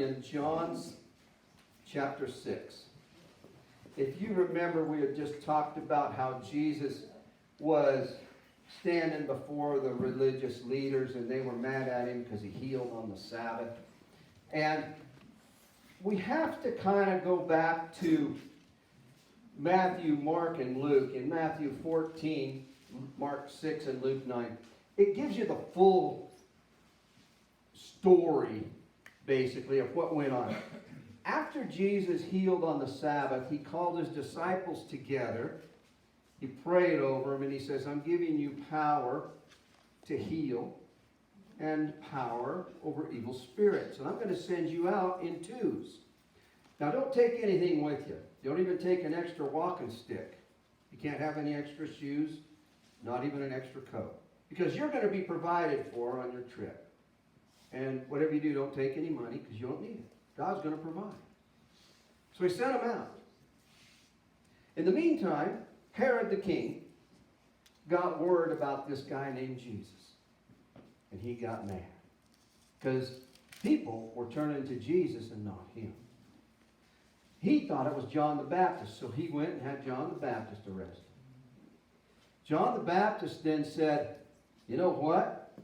in John chapter 6. If you remember, we had just talked about how Jesus was standing before the religious leaders and they were mad at him because he healed on the Sabbath. And we have to kind of go back to Matthew, Mark, and Luke. In Matthew 14, Mark 6, and Luke 9, it gives you the full story, basically, of what went on. After Jesus healed on the Sabbath, he called his disciples together. He prayed over them, and he says, I'm giving you power to heal and power over evil spirits. And I'm going to send you out in twos. Now, don't take anything with you. Don't even take an extra walking stick. You can't have any extra shoes, not even an extra coat. Because you're going to be provided for on your trip. And whatever you do, don't take any money because you don't need it. God's going to provide. So he sent them out. In the meantime, Herod the king got word about this guy named Jesus. And he got mad. Because people were turning to Jesus and not him. He thought it was John the Baptist, so he went and had John the Baptist arrested. John the Baptist then said, you know what,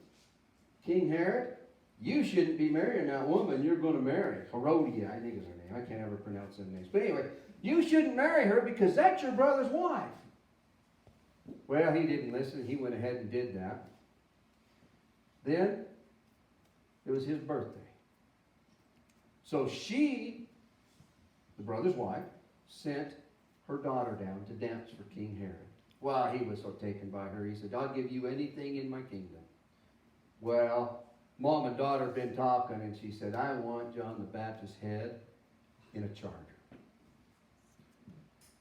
King Herod, you shouldn't be marrying that woman you're going to marry. Herodia, I think is her name. I can't ever pronounce her names. But anyway, you shouldn't marry her because that's your brother's wife. Well, he didn't listen. He went ahead and did that. Then, it was his birthday. So she, the brother's wife, sent her daughter down to dance for King Herod. Well, he was so taken by her, he said, I'll give you anything in my kingdom. Well, mom and daughter had been talking, and she said, I want John the Baptist's head in a charger.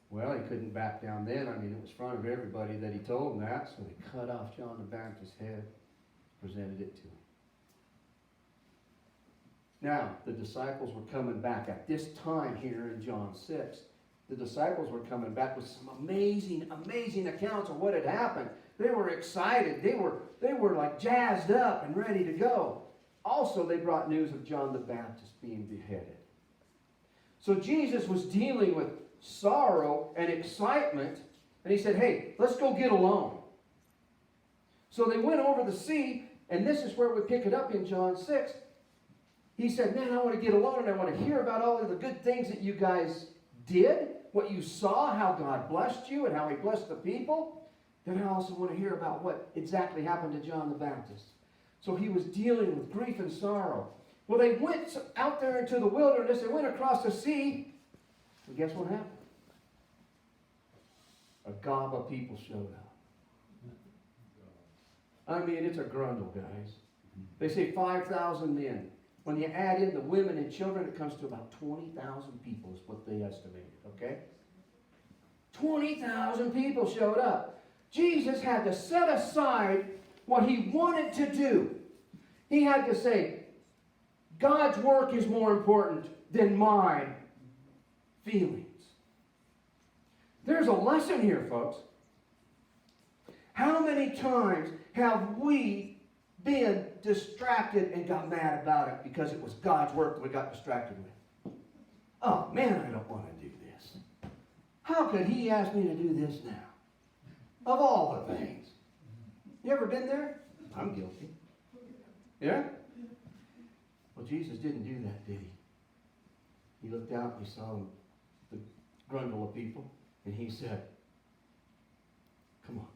Well, he couldn't back down then. I mean, it was in front of everybody that he told them that, so they cut off John the Baptist's head, presented it to him. Now, the disciples were coming back. At this time here in John 6, the disciples were coming back with some amazing, amazing accounts of what had happened. They were excited. They were like jazzed up and ready to go. Also, they brought news of John the Baptist being beheaded. So Jesus was dealing with sorrow and excitement, and he said, hey, let's go get alone. So they went over the sea, and this is where we pick it up in John 6. He said, man, I want to get alone, and I want to hear about all of the good things that you guys did, what you saw, how God blessed you, and how he blessed the people. Then I also want to hear about what exactly happened to John the Baptist. So he was dealing with grief and sorrow. Well, they went out there into the wilderness. They went across the sea. And guess what happened? A gob of people showed up. I mean, it's a grundle, guys. They say 5,000 men. When you add in the women and children, it comes to about 20,000 people is what they estimated, okay? 20,000 people showed up. Jesus had to set aside what he wanted to do. He had to say, God's work is more important than my feelings. There's a lesson here, folks. How many times have we been distracted and got mad about it because it was God's work that we got distracted with? Oh, man, I don't want to do this. How could he ask me to do this now? Of all the things. You ever been there? I'm guilty. Yeah? Well, Jesus didn't do that, did he? He looked out and he saw the grundle of people, and he said, come on.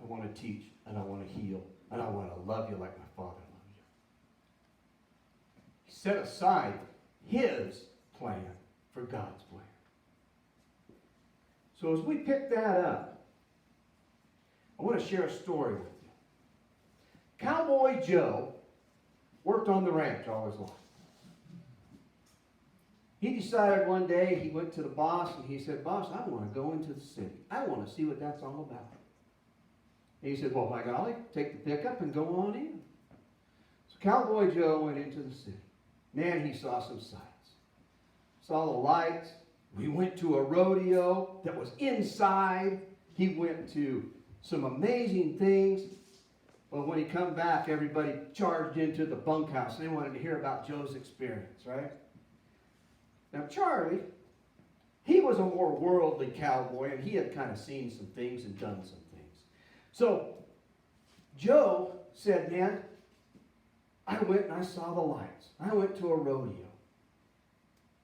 I want to teach, and I want to heal, and I want to love you like my Father loved you. He set aside his plan for God's plan. So as we pick that up, I want to share a story with you. Cowboy Joe worked on the ranch all his life. He decided one day, he went to the boss and he said, boss, I want to go into the city. I want to see what that's all about. And he said, well, by golly, take the pickup and go on in. So Cowboy Joe went into the city. Man, he saw some sights. Saw the lights. We went to a rodeo that was inside. He went to some amazing things. Well, when he come back, everybody charged into the bunkhouse. They wanted to hear about Joe's experience, right? Now, Charlie, he was a more worldly cowboy, and he had kind of seen some things and done some things. So, Joe said, man, I went and I saw the lights. I went to a rodeo.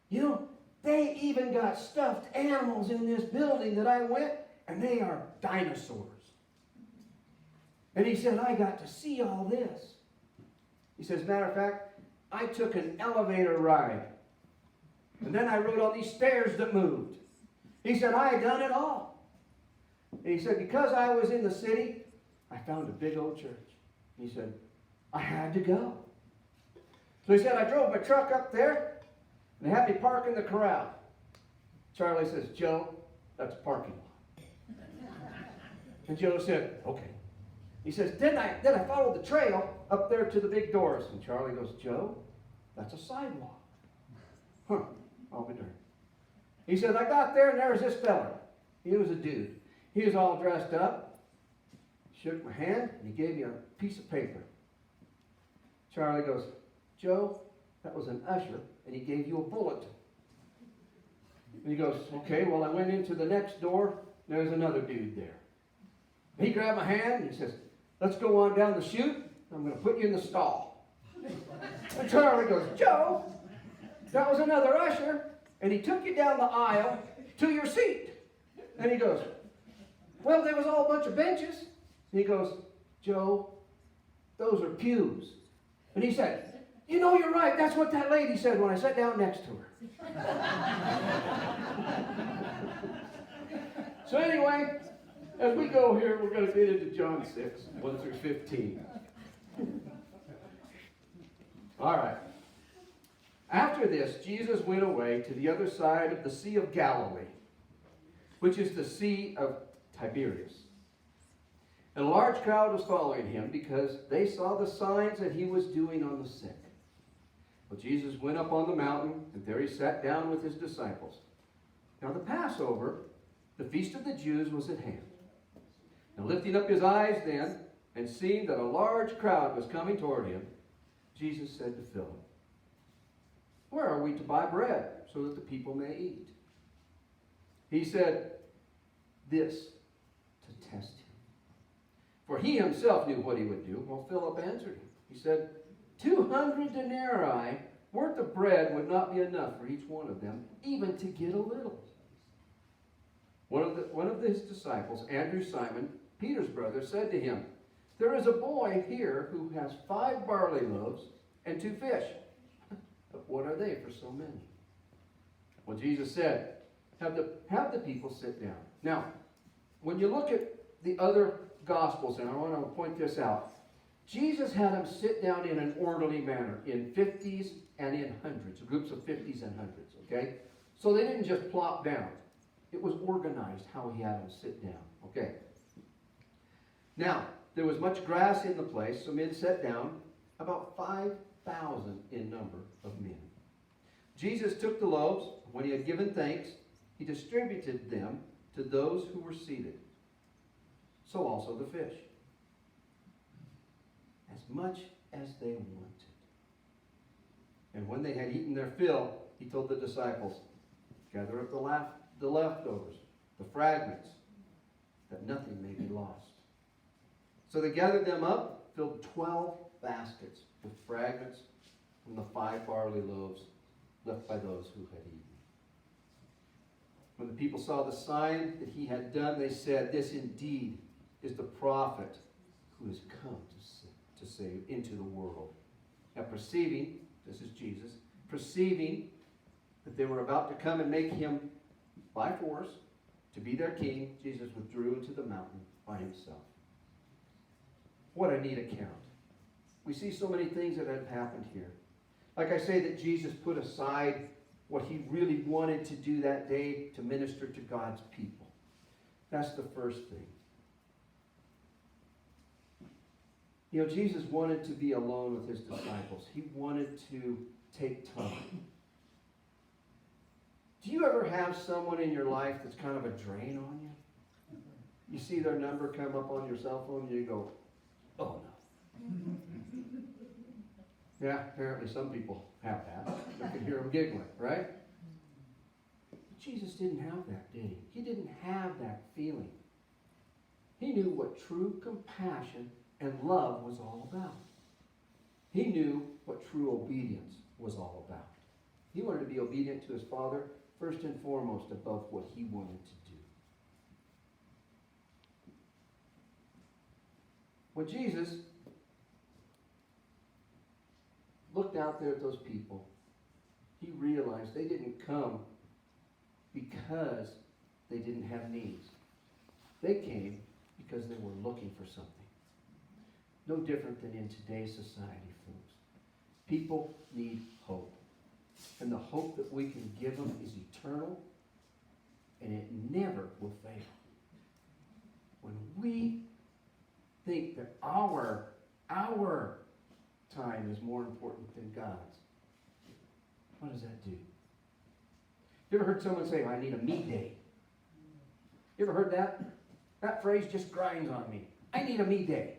You know, they even got stuffed animals in this building that I went, and they are dinosaurs. And he said, I got to see all this. He says, matter of fact, I took an elevator ride. And then I rode on these stairs that moved. He said, I had done it all. And he said, because I was in the city, I found a big old church. He said, I had to go. So he said, I drove my truck up there, and they had me park in the corral. Charlie says, Joe, that's a parking lot. And Joe said, okay. He says, then I followed the trail up there to the big doors. And Charlie goes, Joe, that's a sidewalk. Huh, I'll be darned. He says, I got there and there was this fella. He was a dude. He was all dressed up, shook my hand, and he gave me a piece of paper. Charlie goes, Joe, that was an usher, and he gave you a bulletin. And he goes, okay, well, I went into the next door, and there's another dude there. He grabbed my hand, and he says, let's go on down the chute. I'm going to put you in the stall. And Charlie goes, Joe, that was another usher, and he took you down the aisle to your seat. And he goes, well, there was a whole bunch of benches. And he goes, Joe, those are pews. And he said, you know, you're right. That's what that lady said when I sat down next to her. So anyway, as we go here, we're going to get into John 6, 1 through 15. All right. After this, Jesus went away to the other side of the Sea of Galilee, which is the Sea of Tiberias. And a large crowd was following him because they saw the signs that he was doing on the sick. Well, Jesus went up on the mountain, and there he sat down with his disciples. Now the Passover, the feast of the Jews, was at hand. Now lifting up his eyes then, and seeing that a large crowd was coming toward him, Jesus said to Philip, where are we to buy bread so that the people may eat? He said this to test him. For he himself knew what he would do. Well, Philip answered him. He said, 200 denarii worth of bread would not be enough for each one of them, even to get a little. One of his disciples, Andrew, Simon, Peter's brother, said to him, there is a boy here who has 5 barley loaves and 2 fish. But what are they for so many? Well, Jesus said, have the people sit down. Now, when you look at the other Gospels, and I want to point this out, Jesus had them sit down in an orderly manner, in 50s and in hundreds, groups of 50s and hundreds, okay? So they didn't just plop down. It was organized how he had them sit down, okay? Now, there was much grass in the place, so men sat down, about 5,000 in number of men. Jesus took the loaves. When he had given thanks, he distributed them to those who were seated. So also the fish, as much as they wanted. And when they had eaten their fill, he told the disciples, gather up the leftovers, the fragments, that nothing may be lost. So they gathered them up, filled 12 baskets with fragments from the 5 barley loaves left by those who had eaten. When the people saw the sign that he had done, they said, this indeed is the prophet who has come to save into the world. Now perceiving, this is Jesus, perceiving that they were about to come and make him by force to be their king, Jesus withdrew into the mountain by himself. What a neat account. We see so many things that have happened here. Like I say, that Jesus put aside what he really wanted to do that day to minister to God's people. That's the first thing. You know, Jesus wanted to be alone with his disciples. He wanted to take time. Do you ever have someone in your life that's kind of a drain on you? You see their number come up on your cell phone and you go, oh no. Yeah, apparently some people have that. You can hear them giggling, right? But Jesus didn't have that, did he? He didn't have that feeling. He knew what true compassion and love was all about. He knew what true obedience was all about. He wanted to be obedient to his Father first and foremost above what he wanted to do. When Jesus looked out there at those people, he realized they didn't come because they didn't have needs. They came because they were looking for something. No different than in today's society, folks. People need hope. And the hope that we can give them is eternal, and it never will fail. When we think that our time is more important than God's, what does that do? You ever heard someone say, I need a me day? You ever heard that? That phrase just grinds on me. I need a me day.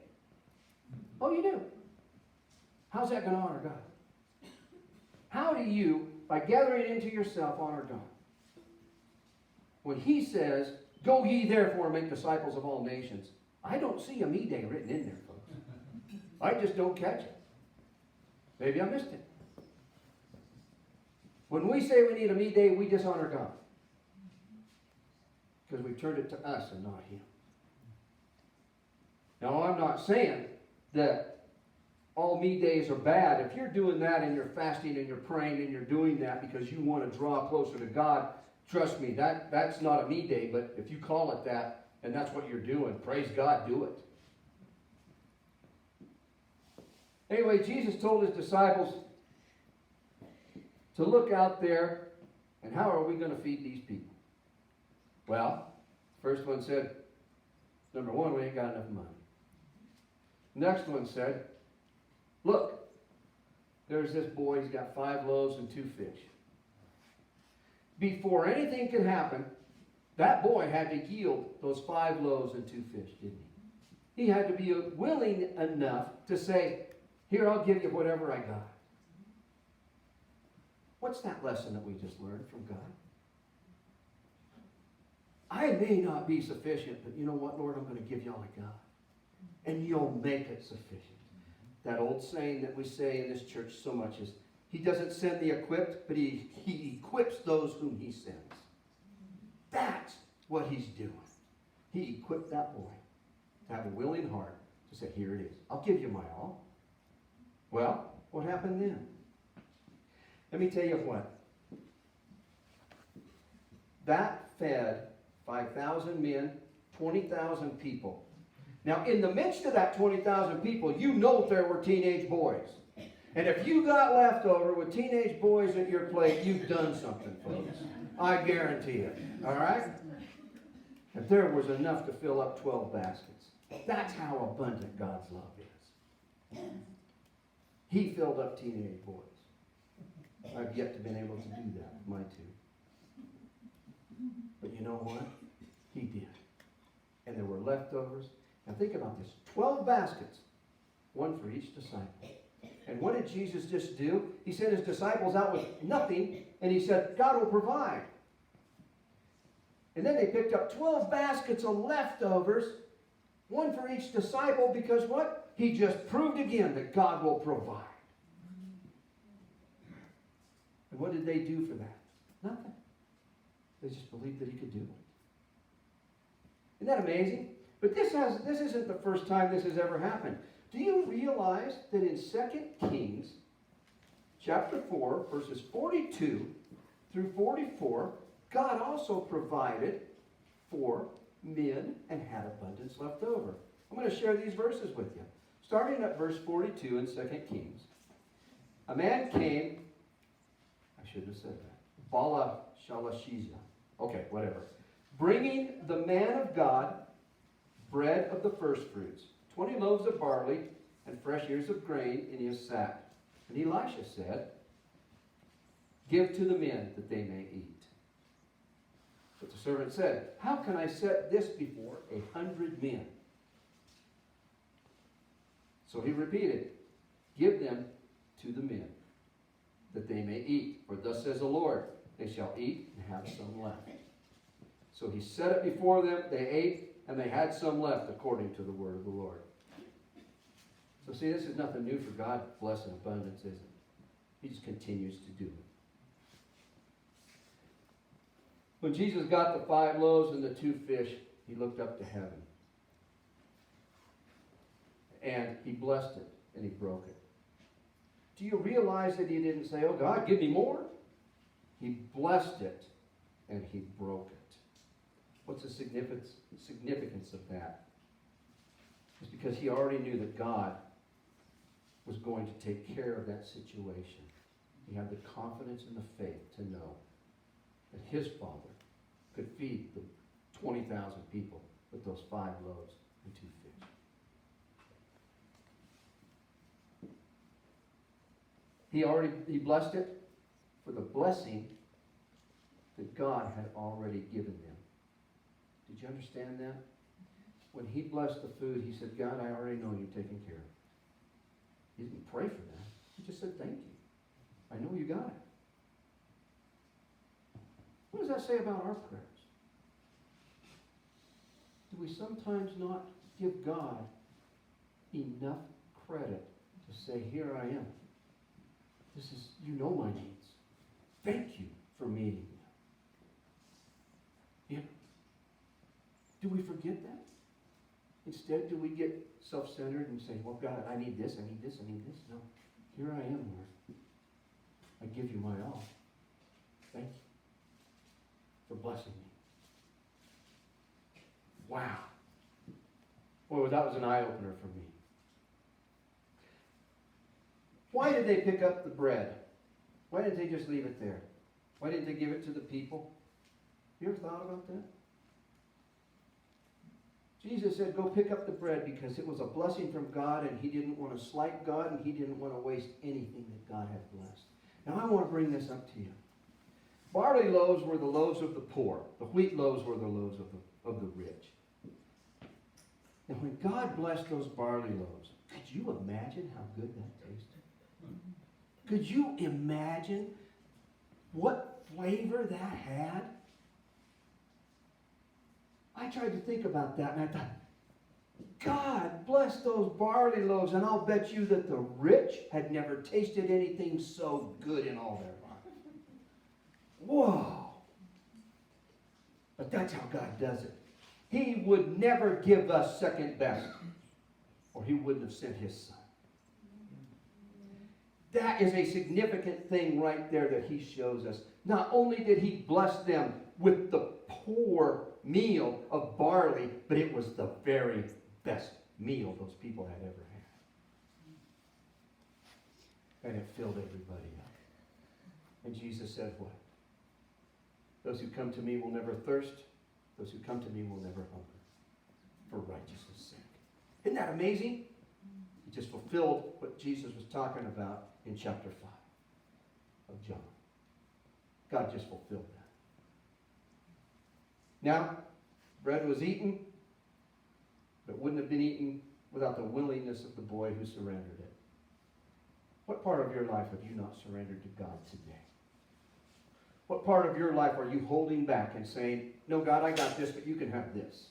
Oh, you do? How's that going to honor God? How do you, by gathering into yourself, honor God? When he says, go ye therefore and make disciples of all nations, I don't see a me day written in there, folks. I just don't catch it. Maybe I missed it. When we say we need a me day, we dishonor God. Because we've turned it to us and not him. Now, I'm not saying that all me days are bad. If you're doing that and you're fasting and you're praying and you're doing that because you want to draw closer to God, trust me, that's not a me day. But if you call it that and that's what you're doing, praise God, do it. Anyway, Jesus told his disciples to look out there, and how are we going to feed these people? Well, first one said, number one, we ain't got enough money. Next one said, look, there's this boy, he's got 5 loaves and 2 fish. Before anything could happen, that boy had to yield those 5 loaves and 2 fish, didn't he? He had to be willing enough to say, here, I'll give you whatever I got. What's that lesson that we just learned from God? I may not be sufficient, but you know what, Lord? I'm going to give you all I got. And you'll make it sufficient. That old saying that we say in this church so much is, he doesn't send the equipped, but he equips those whom he sends. That's what he's doing. He equipped that boy to have a willing heart to say, here it is. I'll give you my all. Well, what happened then? Let me tell you what. That fed 5,000 men, 20,000 people. Now, in the midst of that 20,000 people, you know there were teenage boys. And if you got leftover with teenage boys at your plate, you've done something, folks. I guarantee it. All right? If there was enough to fill up 12 baskets. That's how abundant God's love is. He filled up teenage boys. I've yet to been able to do that with my 2. But you know what? He did. And there were leftovers. Now think about this. 12 baskets. 1 for each disciple. And what did Jesus just do? He sent his disciples out with nothing. And he said, God will provide. And then they picked up 12 baskets of leftovers. 1 for each disciple. Because what? He just proved again that God will provide. And what did they do for that? Nothing. They just believed that he could do it. Isn't that amazing? But this isn't the first time this has ever happened. Do you realize that in 2 Kings, chapter 4, verses 42 through 44, God also provided for men and had abundance left over. I'm going to share these verses with you. Starting at verse 42 in 2 Kings. A man came, I should have said that, Bala Shalashiza. Okay, whatever. Bringing the man of God bread of the first fruits, 20 loaves of barley, and fresh ears of grain in his sack. And Elisha said, give to the men that they may eat. But the servant said, how can I set this before 100 men? So he repeated, give them to the men, that they may eat. For thus says the Lord, they shall eat and have some left. So he set it before them, they ate, and they had some left, according to the word of the Lord. So see, this is nothing new for God. Bless in abundance, isn't it? He just continues to do it. When Jesus got the 5 loaves and the 2 fish, he looked up to heaven. And he blessed it, and he broke it. Do you realize that he didn't say, oh God, give me more? He blessed it, and he broke it. What's the significance of that? It's because he already knew that God was going to take care of that situation. He had the confidence and the faith to know that his Father could feed the 20,000 people with those 5 loaves and 2 fish. He blessed it for the blessing that God had already given them. Did you understand that? When he blessed the food, he said, God, I already know you're taking care of it. He didn't pray for that. He just said, thank you. I know you got it. What does that say about our prayers? Do we sometimes not give God enough credit to say, here I am. This is, you know my needs. Thank you for meeting them. Yeah. Do we forget that? Instead, do we get self-centered and say, well, God, I need this, I need this, I need this? No. Here I am, Lord. I give you my all. Thank you for blessing me. Wow. Boy, that was an eye-opener for me. Why did they pick up the bread? Why didn't they just leave it there? Why didn't they give it to the people? You ever thought about that? Jesus said, go pick up the bread because it was a blessing from God, and he didn't want to slight God, and he didn't want to waste anything that God had blessed. Now I want to bring this up to you. Barley loaves were the loaves of the poor. The wheat loaves were the loaves of the rich. And when God blessed those barley loaves, could you imagine how good that tasted? Could you imagine what flavor that had? I tried to think about that, and I thought, God bless those barley loaves, and I'll bet you that the rich had never tasted anything so good in all their life. Whoa! But that's how God does it. He would never give us second best, or he wouldn't have sent his son. That is a significant thing right there that he shows us. Not only did he bless them with the poor meal of barley, but it was the very best meal those people had ever had. And it filled everybody up. And Jesus said what? Those who come to me will never thirst. Those who come to me will never hunger for righteousness' sake. Isn't that amazing? He just fulfilled what Jesus was talking about in chapter 5 of John. God just fulfilled that. Now, bread was eaten, but wouldn't have been eaten without the willingness of the boy who surrendered it. What part of your life have you not surrendered to God today? What part of your life are you holding back and saying, no, God, I got this, but you can have this?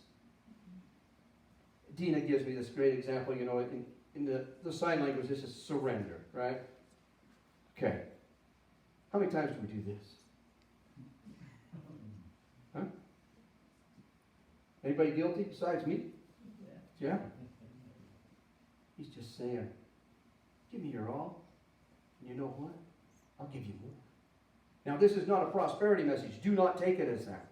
Dina gives me this great example, in the sign language, this is surrender, right? Okay. How many times do we do this? Huh? Anybody guilty besides me? Yeah. He's just saying, give me your all. And you know what? I'll give you more. Now, this is not a prosperity message. Do not take it as that.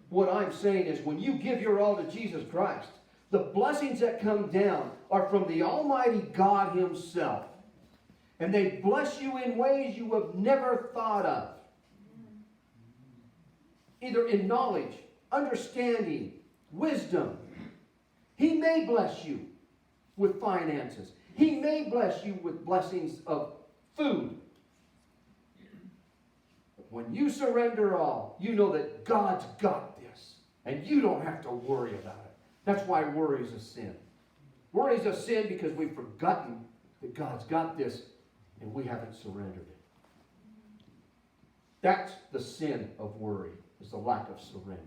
What I'm saying is when you give your all to Jesus Christ, the blessings that come down are from the Almighty God himself. And they bless you in ways you have never thought of. Either in knowledge, understanding, wisdom. He may bless you with finances. He may bless you with blessings of food. But when you surrender all, you know that God's got this. And you don't have to worry about it. That's why worry is a sin. Worry's a sin because we've forgotten that God's got this and we haven't surrendered it. That's the sin of worry, is the lack of surrender.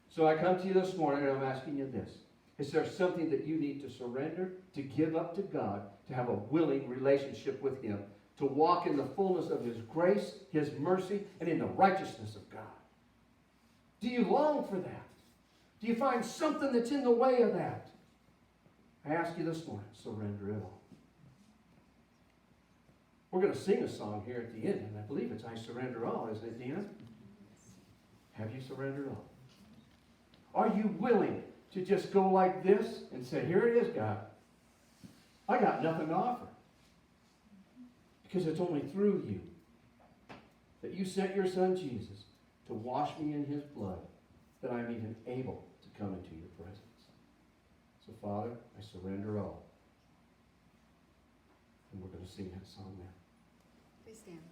So I come to you this morning and I'm asking you this. Is there something that you need to surrender, to give up to God, to have a willing relationship with Him, to walk in the fullness of His grace, His mercy, and in the righteousness of God? Do you long for that? Do you find something that's in the way of that? I ask you this morning, surrender it all. We're going to sing a song here at the end, and I believe it's I Surrender All, isn't it, Dina? Have you surrendered all? Are you willing to just go like this and say, here it is, God. I got nothing to offer. Because it's only through you that you sent your Son Jesus to wash me in His blood, that I'm even able to come into your presence. So, Father, I surrender all. And we're going to sing that song now. Please stand.